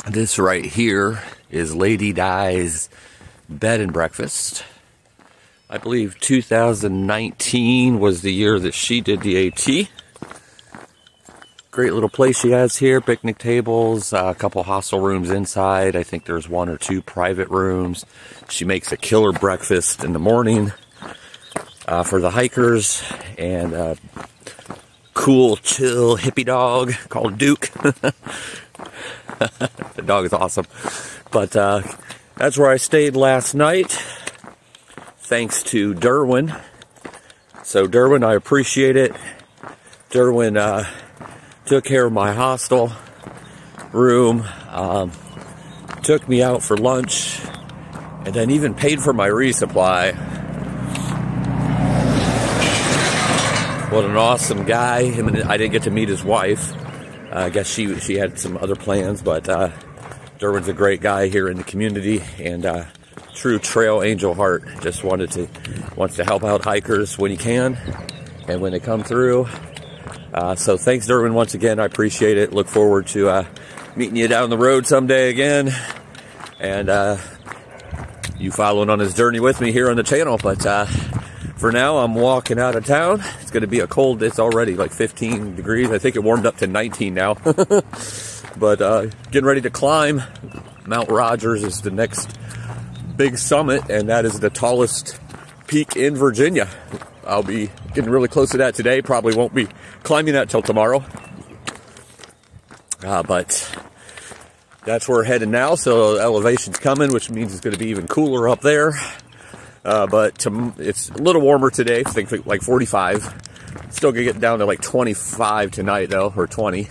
This right here is Lady Di's bed and breakfast. I believe 2019 was the year that she did the AT. Great little place she has here, picnic tables, a couple hostel rooms inside. I think there's 1 or 2 private rooms. She makes a killer breakfast in the morning for the hikers, and a cool, chill, hippie dog called Duke. The dog is awesome. But that's where I stayed last night, thanks to Derwin. So Derwin, I appreciate it. Derwin took care of my hostel room, took me out for lunch, and then even paid for my resupply. What an awesome guy. I didn't get to meet his wife. I guess she had some other plans, but Derwin's a great guy here in the community, and true trail angel heart. Just wants to help out hikers when he can and when they come through. So thanks, Derwin, once again. I appreciate it. Look forward to meeting you down the road someday again, and you following on this journey with me here on the channel. But for now, I'm walking out of town. It's going to be a cold. It's already like 15 degrees. I think it warmed up to 19 now. But getting ready to climb. Mount Rogers is the next big summit, and that is the tallest peak in Virginia. I'll be getting really close to that today. Probably won't be climbing that till tomorrow. But that's where we're headed now. So elevation's coming, which means it's going to be even cooler up there. But it's a little warmer today. I think like 45. Still gonna get down to like 25 tonight though, or 20.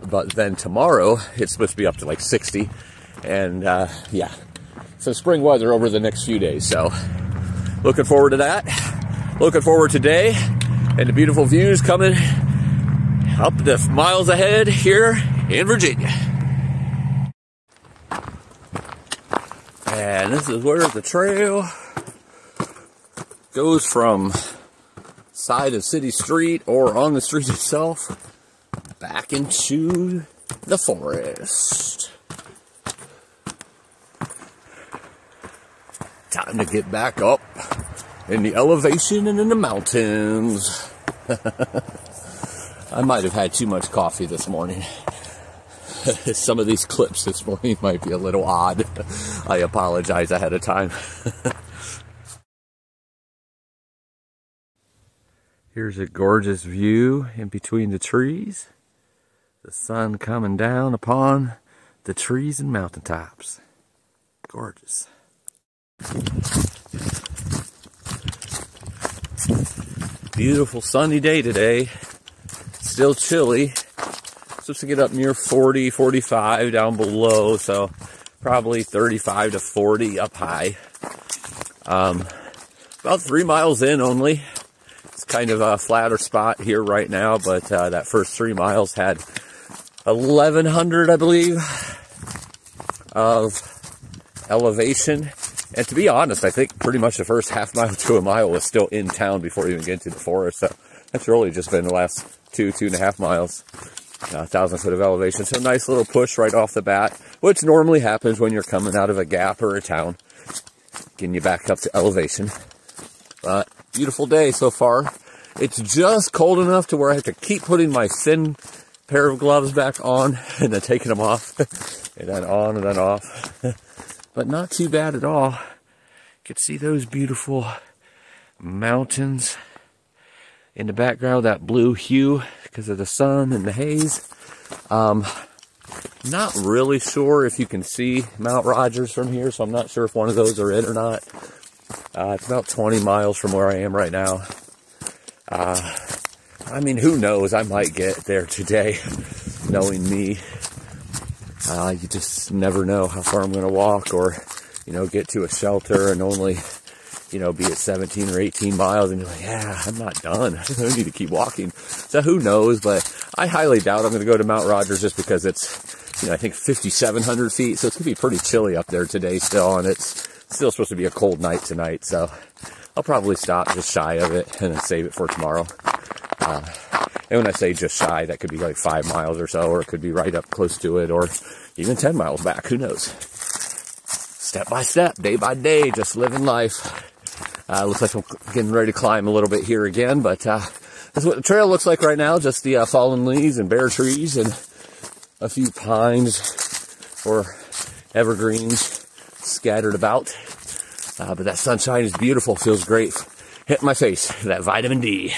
But then tomorrow it's supposed to be up to like 60. And yeah, so spring weather over the next few days. So looking forward to that. Looking forward today and the beautiful views coming up the miles ahead here in Virginia. And this is where the trail goes from side of city street or on the street itself back into the forest. Time to get back up in the elevation and in the mountains. I might have had too much coffee this morning. Some of these clips this morning might be a little odd. I apologize ahead of time. Here's a gorgeous view in between the trees. The sun coming down upon the trees and mountaintops. Gorgeous. Beautiful sunny day today. Still chilly. Supposed to get up near 40, 45 down below, so probably 35 to 40 up high. About 3 miles in only. It's kind of a flatter spot here right now, but that first 3 miles had 1,100, I believe, of elevation. And to be honest, I think pretty much the first half mile to a mile was still in town before you even get to the forest. So that's really just been the last 2.5 miles. 1,000 foot of elevation. So nice little push right off the bat, which normally happens when you're coming out of a gap or a town, getting you back up to elevation. But beautiful day so far. It's just cold enough to where I have to keep putting my thin pair of gloves back on and then taking them off and then on and then off. But not too bad at all. You can see those beautiful mountains in the background, that blue hue because of the sun and the haze. Not really sure if you can see Mount Rogers from here, so I'm not sure if one of those are it or not. It's about 20 miles from where I am right now. I mean, who knows? I might get there today, knowing me. You just never know how far I'm going to walk, or, you know, get to a shelter and only, you know, be at 17 or 18 miles and you're like, yeah, I'm not done. I need to keep walking. So who knows, but I highly doubt I'm going to go to Mount Rogers just because it's, you know, I think 5,700 feet. So it's going to be pretty chilly up there today still, and it's still supposed to be a cold night tonight. So I'll probably stop just shy of it and then save it for tomorrow. And when I say just shy, that could be like 5 miles or so, or it could be right up close to it, or, even 10 miles back, who knows? Step by step, day by day, just living life. Looks like I'm getting ready to climb a little bit here again, but that's what the trail looks like right now, just the fallen leaves and bare trees and a few pines or evergreens scattered about. But that sunshine is beautiful, feels great. Hit my face, that vitamin D.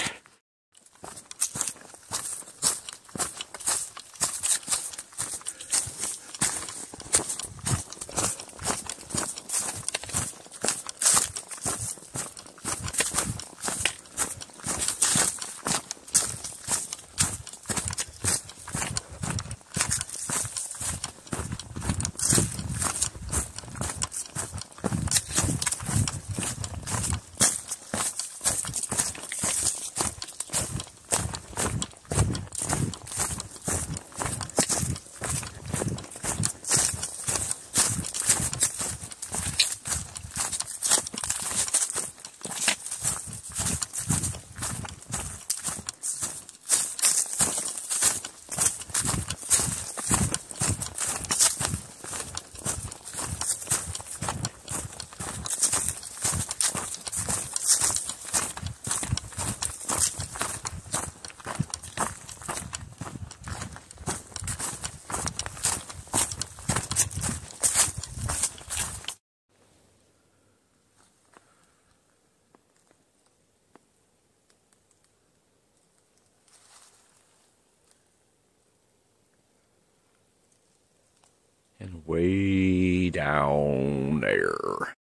And way down there.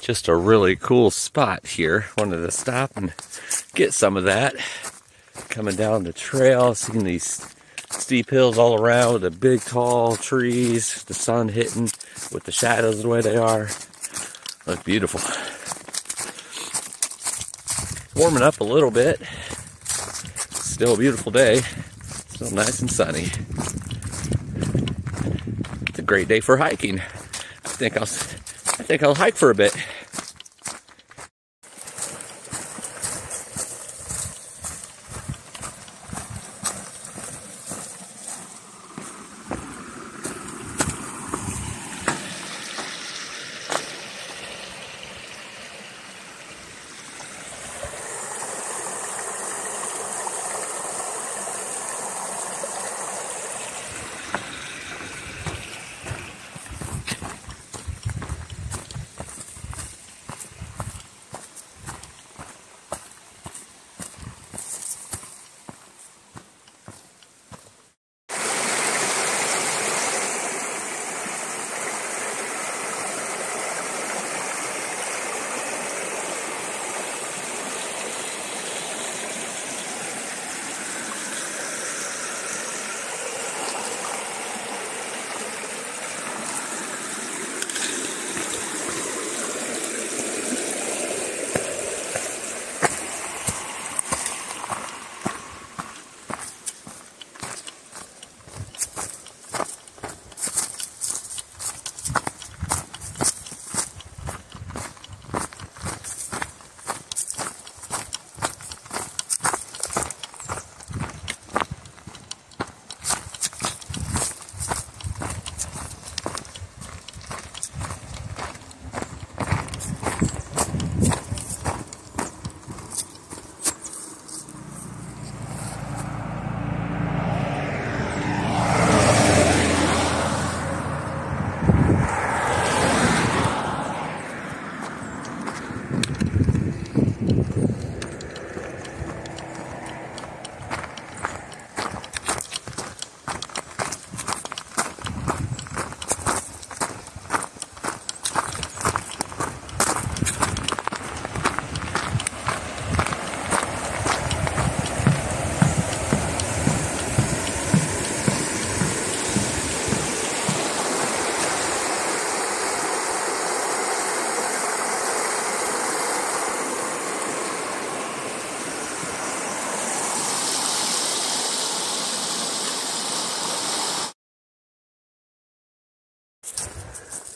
Just a really cool spot here. Wanted to stop and get some of that. Coming down the trail, seeing these steep hills all around with the big tall trees, the sun hitting with the shadows the way they are. Look beautiful. Warming up a little bit. Still a beautiful day. Still nice and sunny. It's a great day for hiking. I think I'll hike for a bit.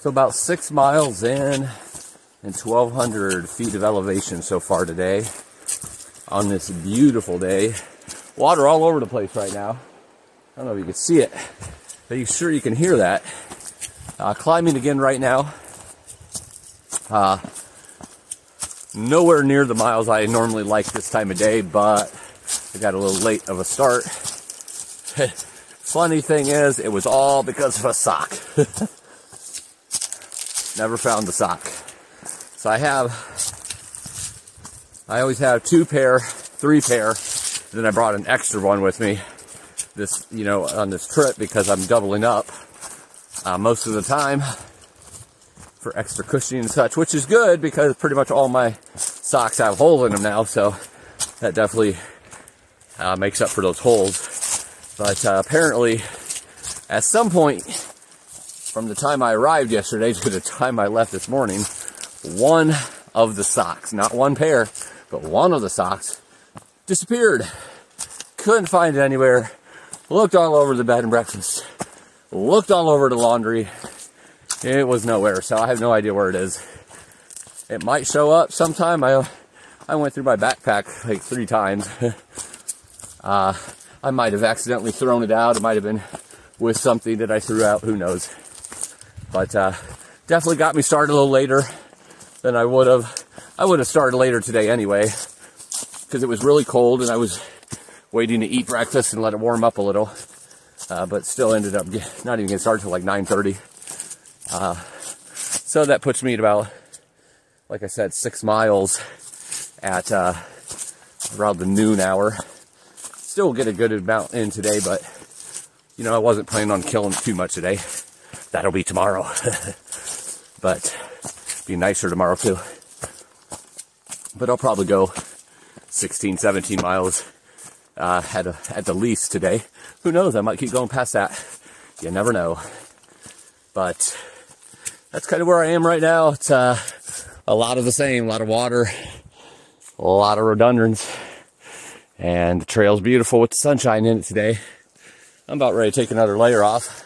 So about 6 miles in and 1,200 feet of elevation so far today on this beautiful day. Water all over the place right now. I don't know if you can see it, but you sure you can hear that. Climbing again right now. Nowhere near the miles I normally like this time of day, but I got a little late of a start. Funny thing is, it was all because of a sock. Never found the sock. So I always have 2 pair, 3 pair, and then I brought an extra one with me this, on this trip because I'm doubling up most of the time for extra cushioning and such, which is good because pretty much all my socks have holes in them now, so that definitely makes up for those holes. But apparently, at some point from the time I arrived yesterday to the time I left this morning, one of the socks, not 1 pair, but one of the socks disappeared. Couldn't find it anywhere. Looked all over the bed and breakfast. Looked all over the laundry. It was nowhere, so I have no idea where it is. It might show up sometime. I went through my backpack like 3 times. I might have accidentally thrown it out. It might have been with something that I threw out. Who knows? But definitely got me started a little later than I would have. I would have started later today anyway, because it was really cold and I was waiting to eat breakfast and let it warm up a little. But still ended up not even getting started till like 9:30. So that puts me at about, like I said, 6 miles at around the noon hour. Still get a good amount in today, but I wasn't planning on killing too much today. That'll be tomorrow. But be nicer tomorrow too. But I'll probably go 16, 17 miles at the least today. Who knows? I might keep going past that. You never know. But that's kind of where I am right now. It's a lot of the same, a lot of water, a lot of redundance, and the trail's beautiful with the sunshine in it today. I'm about ready to take another layer off,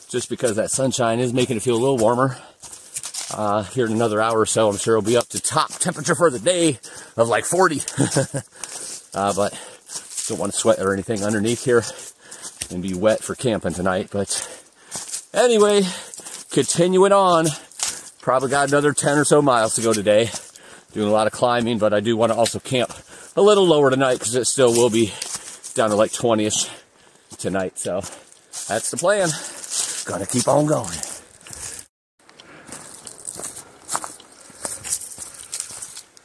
just because that sunshine is making it feel a little warmer. Here in another hour or so, I'm sure it'll be up to top temperature for the day of like 40. But don't want to sweat or anything underneath here and be wet for camping tonight. But anyway, continuing on. Probably got another 10 or so miles to go today. Doing a lot of climbing, but I do want to also camp a little lower tonight because it still will be down to like 20-ish tonight. So that's the plan. Gonna keep on going.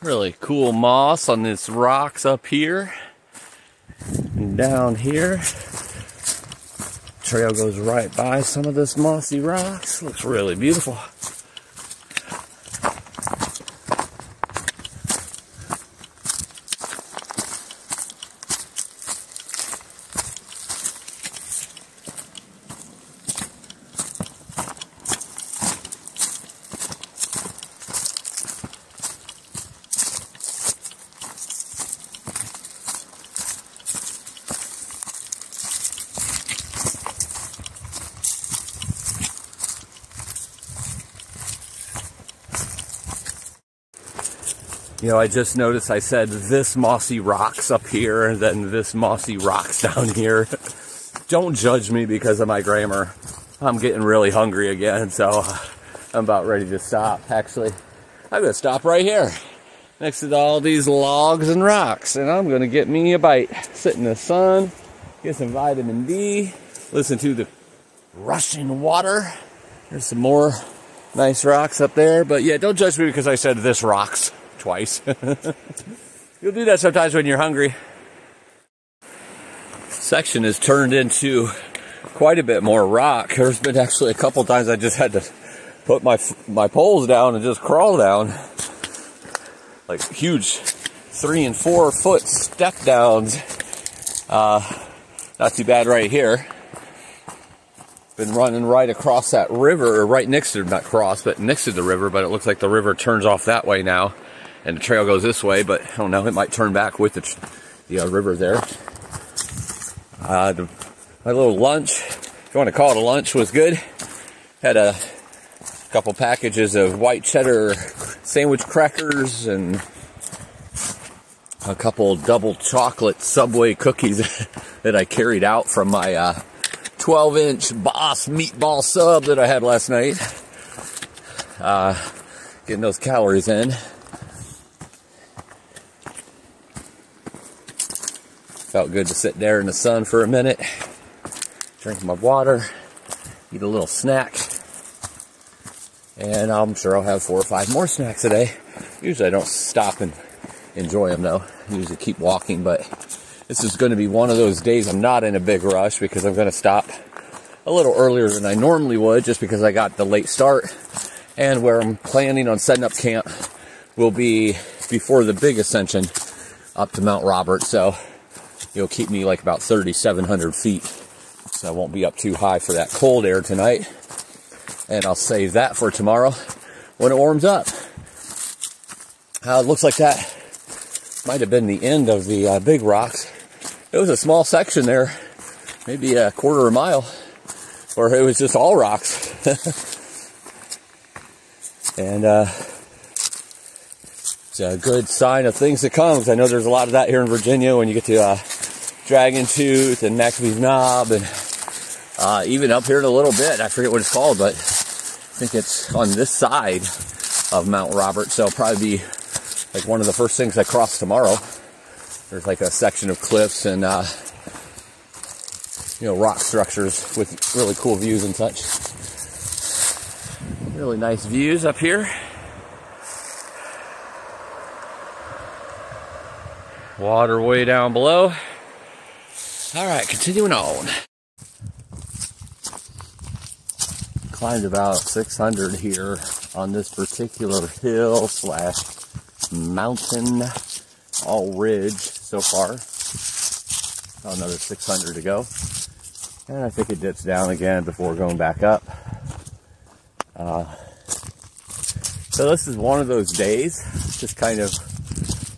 Really cool moss on these rocks up here and down here. Trail goes right by some of this mossy rocks. Looks really beautiful. I just noticed I said this mossy rocks up here and then this mossy rocks down here. Don't judge me because of my grammar. I'm getting really hungry again, so I'm about ready to stop. Actually, I'm going to stop right here next to all these logs and rocks, and I'm going to get me a bite. Sit in the sun, get some vitamin D, listen to the rushing water. There's some more nice rocks up there, but yeah, don't judge me because I said this rocks twice. You'll do that sometimes when you're hungry. Section has turned into quite a bit more rock. There's been actually a couple times I just had to put my poles down and just crawl down. Like huge 3 and 4 foot step downs. Not too bad right here. Been running right across that river, or right next to, not cross, but next to the river, but it looks like the river turns off that way now. And the trail goes this way, but I don't know, it might turn back with the river there. My little lunch, if you want to call it a lunch, was good. Had a couple packages of white cheddar sandwich crackers and a couple double chocolate Subway cookies that I carried out from my 12-inch Boss meatball sub that I had last night. Getting those calories in. Felt good to sit there in the sun for a minute, drink my water, eat a little snack, and I'm sure I'll have 4 or 5 more snacks today. Usually I don't stop and enjoy them though. I usually keep walking, but this is going to be one of those days I'm not in a big rush because I'm going to stop a little earlier than I normally would just because I got the late start, and where I'm planning on setting up camp will be before the big ascension up to Mount Robert, so it'll keep me like about 3,700 feet, so I won't be up too high for that cold air tonight, and I'll save that for tomorrow when it warms up. It looks like that might have been the end of the big rocks. It was a small section there, maybe a quarter of a mile, where it was just all rocks. And it's a good sign of things to come, because I know there's a lot of that here in Virginia when you get to Dragon Tooth and McAfee's Knob, and even up here in a little bit, I forget what it's called, but I think it's on this side of Mount Robert, so it'll probably be like one of the first things I cross tomorrow. There's like a section of cliffs and you know, rock structures with really cool views and such. Really nice views up here. Water way down below. All right, continuing on. Climbed about 600 here on this particular hill slash mountain, all ridge so far. Another 600 to go. And I think it dips down again before going back up. So this is one of those days, just kind of,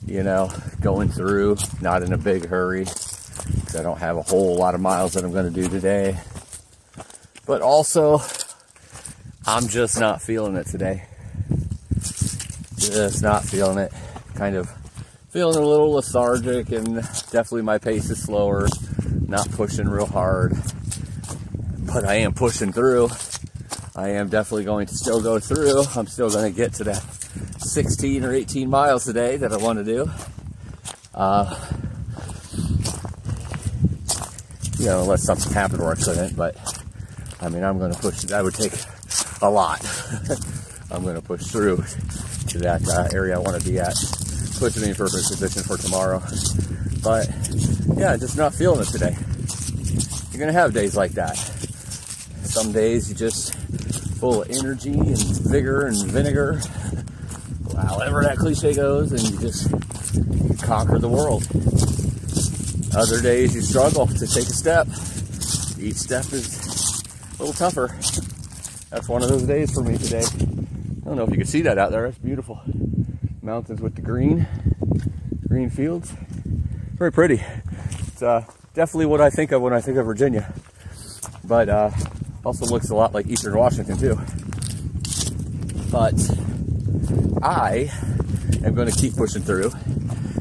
you know, going through, not in a big hurry, because I don't have a whole lot of miles that I'm going to do today. But also, I'm just not feeling it today. Just not feeling it. Kind of feeling a little lethargic, and definitely my pace is slower. Not pushing real hard. But I am pushing through. I am definitely going to still go through. I'm still going to get to that 16 or 18 miles a day that I want to do. You know, unless something happened where I couldn't, but I mean, I'm going to push. That would take a lot. I'm going to push through to that area I want to be at, puts me in perfect position for tomorrow. But yeah, just not feeling it today. You're going to have days like that. Some days you just full of energy and vigor and vinegar, however that cliche goes, and you conquer the world. Other days you struggle to take a step. Each step is a little tougher. That's one of those days for me today. I don't know if you can see that out there. It's beautiful. Mountains with the green fields. Very pretty. It's definitely what I think of when I think of Virginia. But also looks a lot like Eastern Washington too. But I am going to keep pushing through.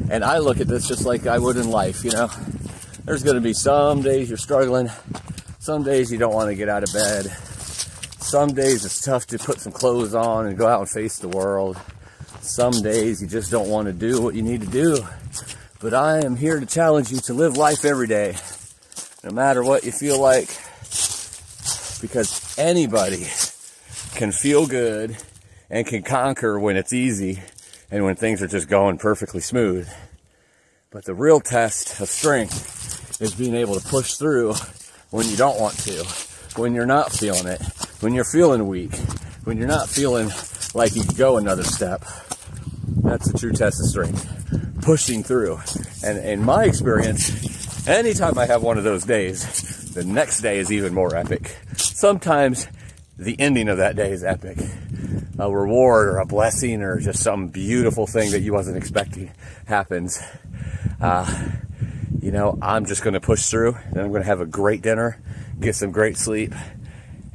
And I look at this just like I would in life, you know. There's going to be some days you're struggling. Some days you don't want to get out of bed. Some days it's tough to put some clothes on and go out and face the world. Some days you just don't want to do what you need to do. But I am here to challenge you to live life every day, no matter what you feel like. Because anybody can feel good and can conquer when it's easy and when things are just going perfectly smooth. But the real test of strength is being able to push through when you don't want to, when you're not feeling it, when you're feeling weak, when you're not feeling like you can go another step. That's the true test of strength, pushing through. And in my experience, anytime I have one of those days, the next day is even more epic. Sometimes the ending of that day is epic. A reward or a blessing or just some beautiful thing that you wasn't expecting happens. You know, I'm just going to push through, and I'm going to have a great dinner, get some great sleep,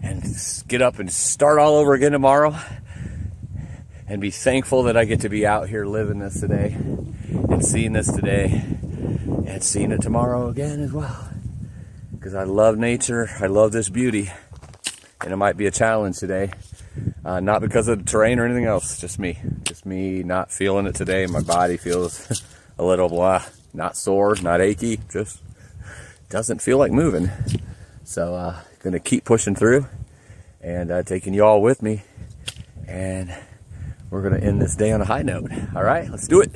and get up and start all over again tomorrow, and be thankful that I get to be out here living this today and seeing this today and seeing it tomorrow again as well. Because I love nature, I love this beauty, and it might be a challenge today. Not because of the terrain or anything else, just me not feeling it today. My body feels a little blah, not sore, not achy, just doesn't feel like moving. So gonna keep pushing through and taking you all with me, and we're gonna end this day on a high note. All right, let's do it.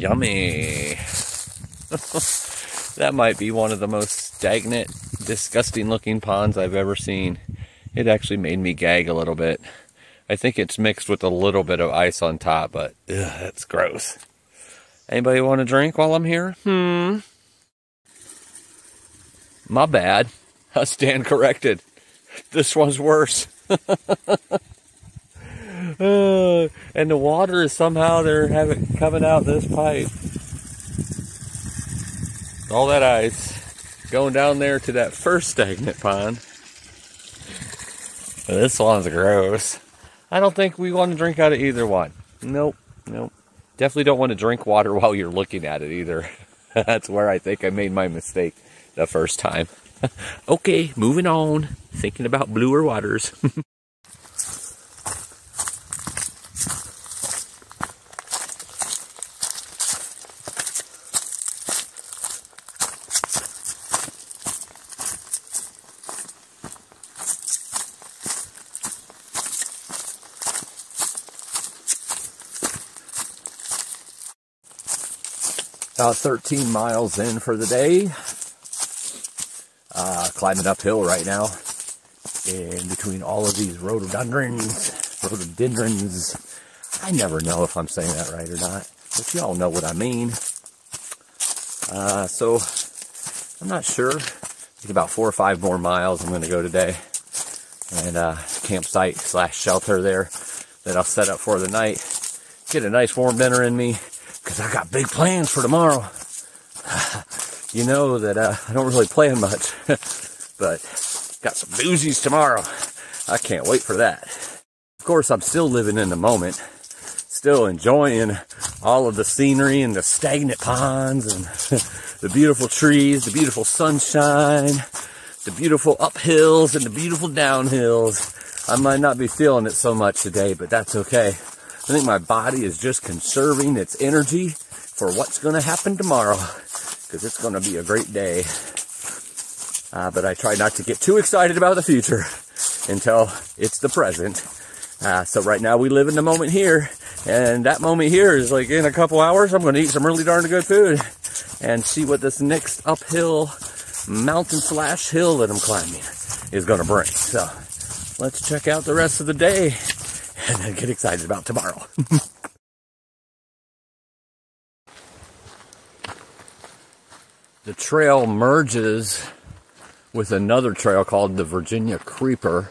Yummy. That might be one of the most stagnant, disgusting looking ponds I've ever seen. It actually made me gag a little bit. I think it's mixed with a little bit of ice on top, but ugh, that's gross. Anybody want a drink while I'm here? My bad. I stand corrected. This one's worse. And the water is somehow they're having coming out this pipe. All that ice going down there to that first stagnant pond. This one's gross. I don't think we want to drink out of either one. Nope. Definitely don't want to drink water while you're looking at it either. That's where I think I made my mistake the first time. Okay, moving on. Thinking about bluer waters. About 13 miles in for the day. Climbing uphill right now. In between all of these rhododendrons. I never know if I'm saying that right or not, but y'all know what I mean. So I'm not sure. It's about 4 or 5 more miles I'm going to go today. And campsite / shelter there that I'll set up for the night. Get a nice warm dinner in me, because I got big plans for tomorrow. You know that I don't really plan much, but got some doozies tomorrow. I can't wait for that. Of course, I'm still living in the moment, still enjoying all of the scenery and the stagnant ponds and the beautiful trees, the beautiful sunshine, the beautiful uphills and the beautiful downhills. I might not be feeling it so much today, but that's okay. I think my body is just conserving its energy for what's going to happen tomorrow, because it's going to be a great day. but I try not to get too excited about the future until it's the present. So right now we live in the moment here, and that moment here is like in a couple hours. I'm going to eat some really darn good food and see what this next uphill mountain slash hill that I'm climbing is going to bring. So let's check out the rest of the day and then get excited about tomorrow. The trail merges with another trail called the Virginia Creeper.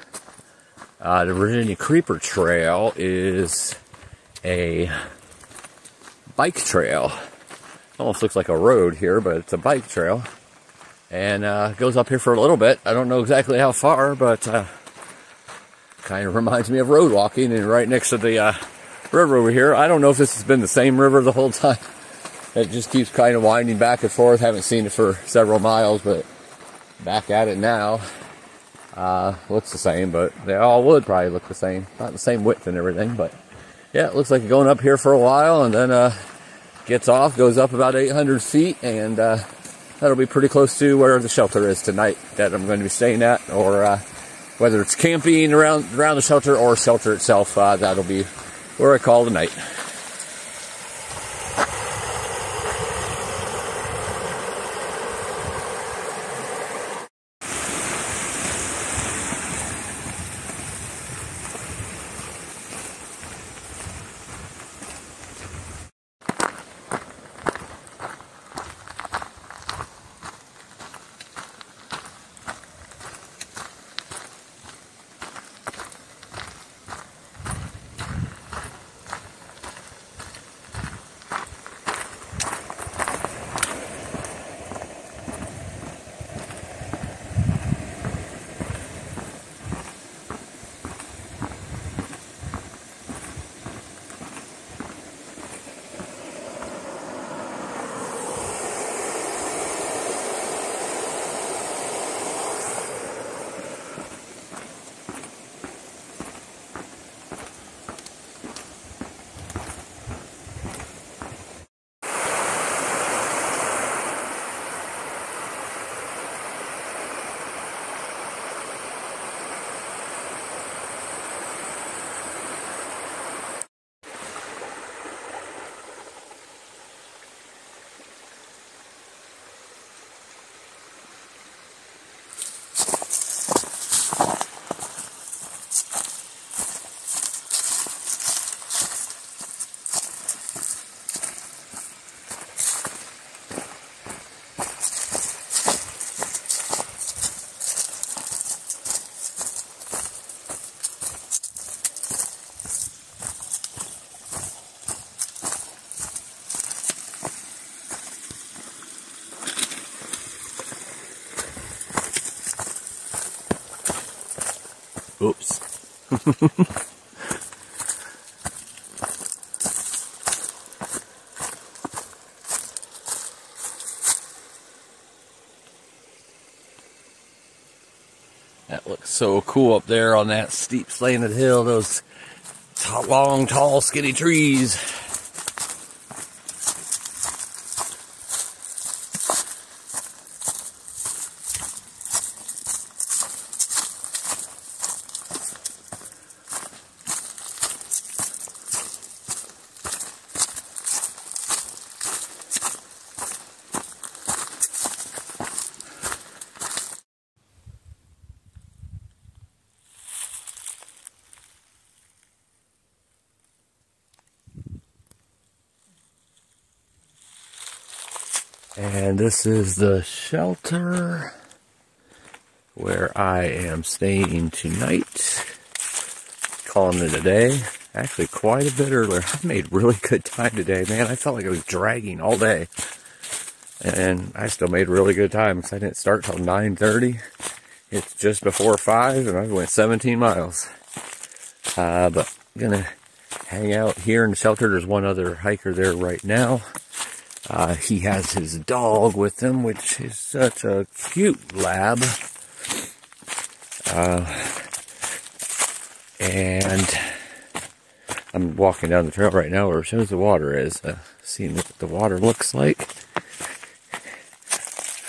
The Virginia Creeper Trail is a bike trail. Almost looks like a road here, but it's a bike trail. And goes up here for a little bit. I don't know exactly how far, but kind of reminds me of road walking, and right next to the river over here. I don't know if this has been the same river the whole time. It just keeps kind of winding back and forth. Haven't seen it for several miles, but back at it now. Looks the same, but they all would probably look the same. Not the same width and everything, but yeah, it looks like going up here for a while, and then gets off, goes up about 800 feet, and that'll be pretty close to where the shelter is tonight that I'm going to be staying at, or whether it's camping around the shelter or shelter itself, that'll be where I call the night. Oops. That looks so cool up there on that steep slanted hill, those long, tall, skinny trees. And this is the shelter where I am staying tonight. Calling it a day. Actually, quite a bit earlier. I made really good time today, man. I felt like I was dragging all day. And I still made really good time because I didn't start till 9:30. It's just before 5 and I went 17 miles. But I'm going to hang out here in the shelter. There's one other hiker there right now. He has his dog with him, which is such a cute lab. And I'm walking down the trail right now where as soon as the water is, seeing what the water looks like.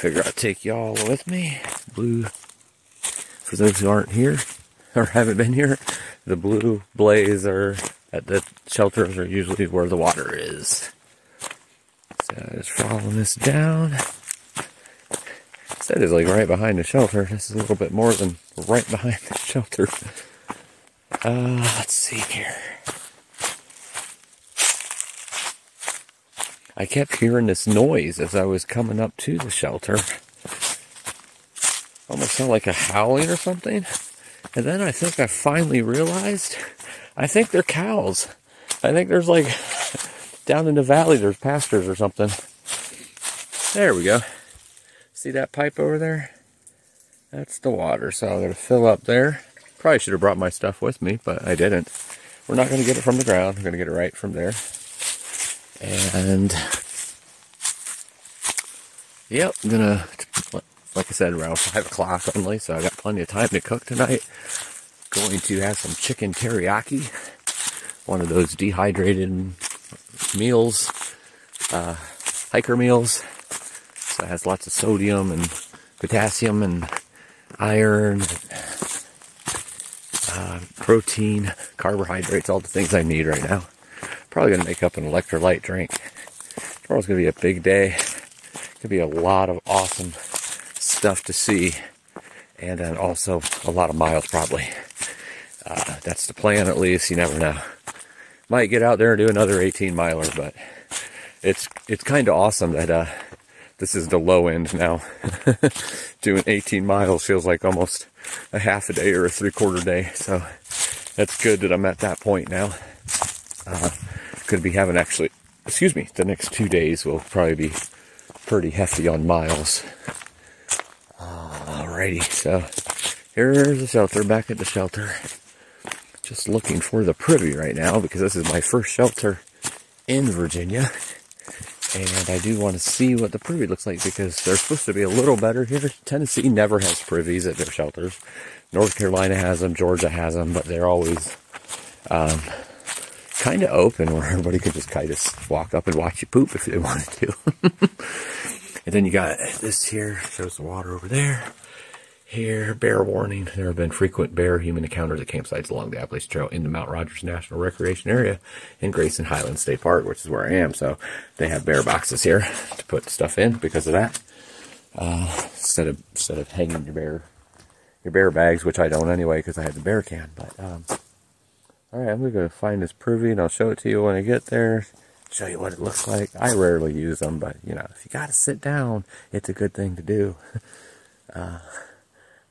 figure I'd take y'all with me. Blue, for those who aren't here or haven't been here, the blue blaze are at the shelters are usually where the water is. So just following this down. That is like right behind the shelter. This is a little bit more than right behind the shelter. Let's see here. I kept hearing this noise as I was coming up to the shelter. Almost sounded like a howling or something. And then I think I finally realized, I think they're cows. I think there's like, down in the valley, there's pastures or something. There we go. See that pipe over there? That's the water, so I'm going to fill up there. Probably should have brought my stuff with me, but I didn't. We're not going to get it from the ground. We're going to get it right from there. And, yep, I'm going to, like I said, around 5 o'clock only, so I got plenty of time to cook tonight. Going to have some chicken teriyaki. One of those dehydrated meals, hiker meals. So it has lots of sodium and potassium and iron, protein, carbohydrates, all the things I need right now. Probably going to make up an electrolyte drink. Tomorrow's going to be a big day. Going to be a lot of awesome stuff to see. And then also a lot of miles probably. That's the plan at least. You never know. Might get out there and do another 18 miler, but it's kind of awesome that this is the low end now. Doing 18 miles feels like almost a half a day or a 3/4 day. So that's good that I'm at that point now. Could be having actually, excuse me, the next 2 days will probably be pretty hefty on miles. Alrighty, so here's the shelter, back at the shelter. Just looking for the privy right now because this is my first shelter in Virginia. And I do want to see what the privy looks like because they're supposed to be a little better here. Tennessee never has privies at their shelters. North Carolina has them, Georgia has them, but they're always kind of open where everybody could just kind of walk up and watch you poop if they wanted to. And then you got this here, shows the water over there. Here, bear warning. There have been frequent bear-human encounters at campsites along the Appalachian Trail in the Mount Rogers National Recreation Area in Grayson Highlands State Park, which is where I am. So they have bear boxes here to put stuff in because of that. Instead of hanging your bear bags, which I don't anyway because I had the bear can. But all right, I'm going to find this privy and I'll show it to you when I get there. Show you what it looks like. I rarely use them, but you know, if you got to sit down, it's a good thing to do.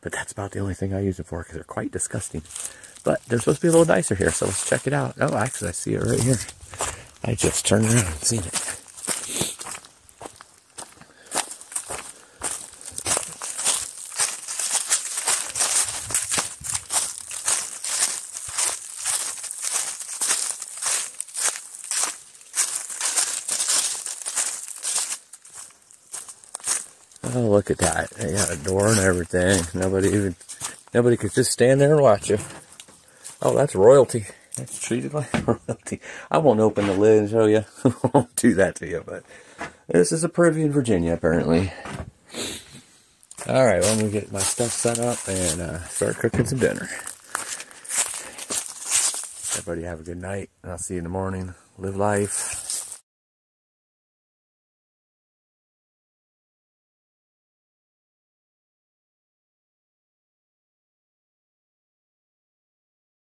But that's about the only thing I use it for because they're quite disgusting. But they're supposed to be a little nicer here, so let's check it out. Oh, actually, I see it right here. I just turned around and seen it. Oh, look at that. They got a door and everything. Nobody could just stand there and watch you. Oh, that's royalty. That's treated like royalty. I won't open the lid and show you. I won't do that to you, but this is a privy in Virginia, apparently. Alright, well, I'm going to get my stuff set up and start cooking some dinner. Everybody have a good night. I'll see you in the morning. Live life.